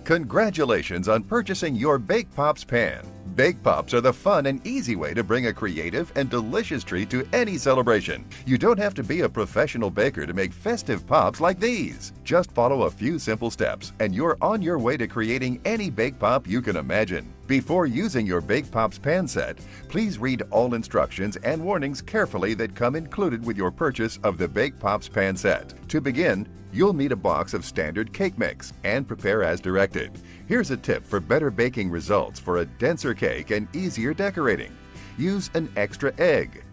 Congratulations on purchasing your Bake Pops pan. Bake Pops are the fun and easy way to bring a creative and delicious treat to any celebration. You don't have to be a professional baker to make festive pops like these. Just follow a few simple steps and you're on your way to creating any Bake Pop you can imagine. Before using your Bake Pops pan set, please read all instructions and warnings carefully that come included with your purchase of the Bake Pops pan set. To begin, you'll need a box of standard cake mix and prepare as directed. Here's a tip for better baking results for a denser cake and easier decorating. Use an extra egg.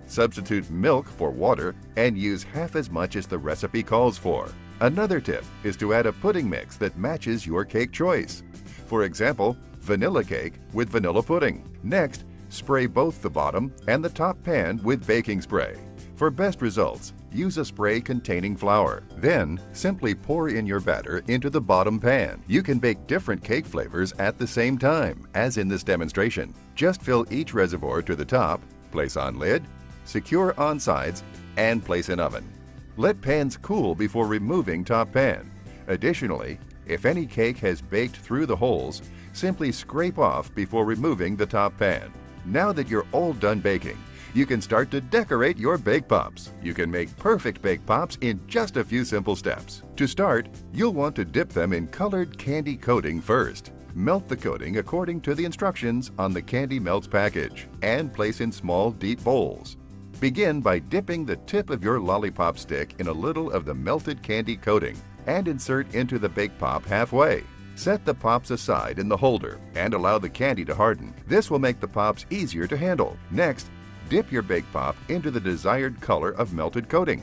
Substitute milk for water and use half as much as the recipe calls for. Another tip is to add a pudding mix that matches your cake choice. For example, vanilla cake with vanilla pudding. Next, spray both the bottom and the top pan with baking spray. For best results, use a spray containing flour. Then, simply pour in your batter into the bottom pan. You can bake different cake flavors at the same time, as in this demonstration. Just fill each reservoir to the top, place on lid, secure on sides, and place in oven. Let pans cool before removing top pan. Additionally, if any cake has baked through the holes, simply scrape off before removing the top pan. Now that you're all done baking, you can start to decorate your Bake Pops. You can make perfect Bake Pops in just a few simple steps. To start, you'll want to dip them in colored candy coating first. Melt the coating according to the instructions on the Candy Melts package and place in small, deep bowls. Begin by dipping the tip of your lollipop stick in a little of the melted candy coating and insert into the Bake Pop halfway. Set the pops aside in the holder and allow the candy to harden. This will make the pops easier to handle. Next, dip your Bake Pop into the desired color of melted coating.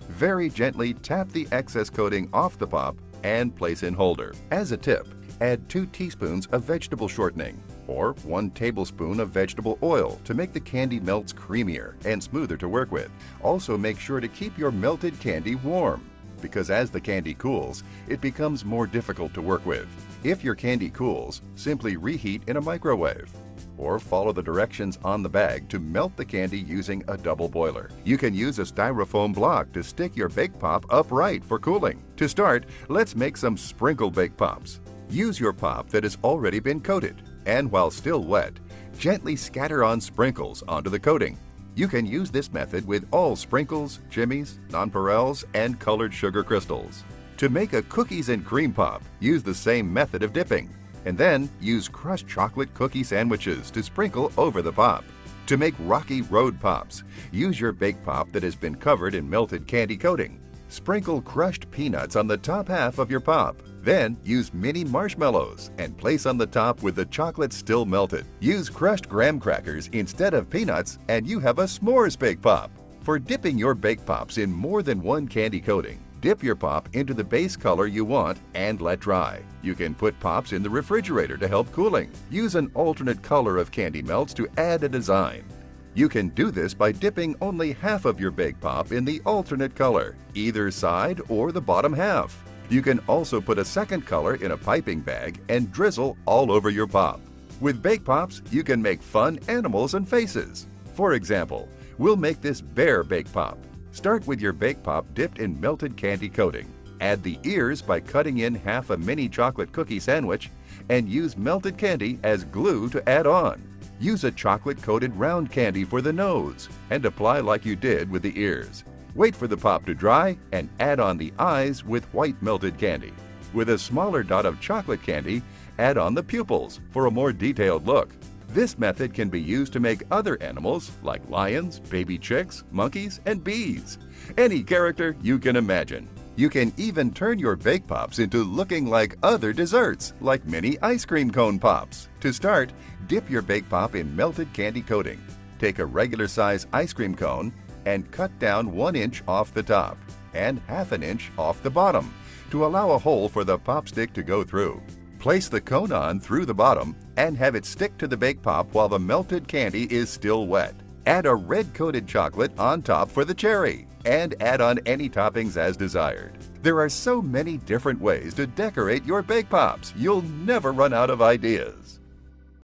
Very gently tap the excess coating off the pop and place in holder. As a tip, add 2 teaspoons of vegetable shortening or 1 tablespoon of vegetable oil to make the candy melts creamier and smoother to work with. Also, make sure to keep your melted candy warm, because as the candy cools, it becomes more difficult to work with. If your candy cools, simply reheat in a microwave, or follow the directions on the bag to melt the candy using a double boiler. You can use a styrofoam block to stick your Bake Pop upright for cooling. To start, let's make some sprinkle Bake Pops. Use your pop that has already been coated, and while still wet, gently scatter on sprinkles onto the coating. You can use this method with all sprinkles, jimmies, nonpareils, and colored sugar crystals. To make a cookies and cream pop, use the same method of dipping, and then use crushed chocolate cookie sandwiches to sprinkle over the pop. To make Rocky Road Pops, use your Bake Pop that has been covered in melted candy coating. Sprinkle crushed peanuts on the top half of your pop. Then use mini marshmallows and place on the top with the chocolate still melted. Use crushed graham crackers instead of peanuts and you have a s'mores Bake Pop. For dipping your Bake Pops in more than one candy coating, dip your pop into the base color you want and let dry. You can put pops in the refrigerator to help cooling. Use an alternate color of candy melts to add a design. You can do this by dipping only half of your Bake Pop in the alternate color, either side or the bottom half. You can also put a second color in a piping bag and drizzle all over your pop. With Bake Pops, you can make fun animals and faces. For example, we'll make this bear Bake Pop. Start with your Bake Pop dipped in melted candy coating. Add the ears by cutting in half a mini chocolate cookie sandwich and use melted candy as glue to add on. Use a chocolate-coated round candy for the nose and apply like you did with the ears. Wait for the pop to dry and add on the eyes with white melted candy. With a smaller dot of chocolate candy, add on the pupils for a more detailed look. This method can be used to make other animals like lions, baby chicks, monkeys, and bees. Any character you can imagine. You can even turn your Bake Pops into looking like other desserts, like mini ice cream cone pops. To start, dip your Bake Pop in melted candy coating. Take a regular size ice cream cone and cut down 1 inch off the top and ½ an inch off the bottom to allow a hole for the pop stick to go through. Place the cone on through the bottom and have it stick to the Bake Pop while the melted candy is still wet. Add a red-coated chocolate on top for the cherry and add on any toppings as desired. There are so many different ways to decorate your Bake Pops, you'll never run out of ideas.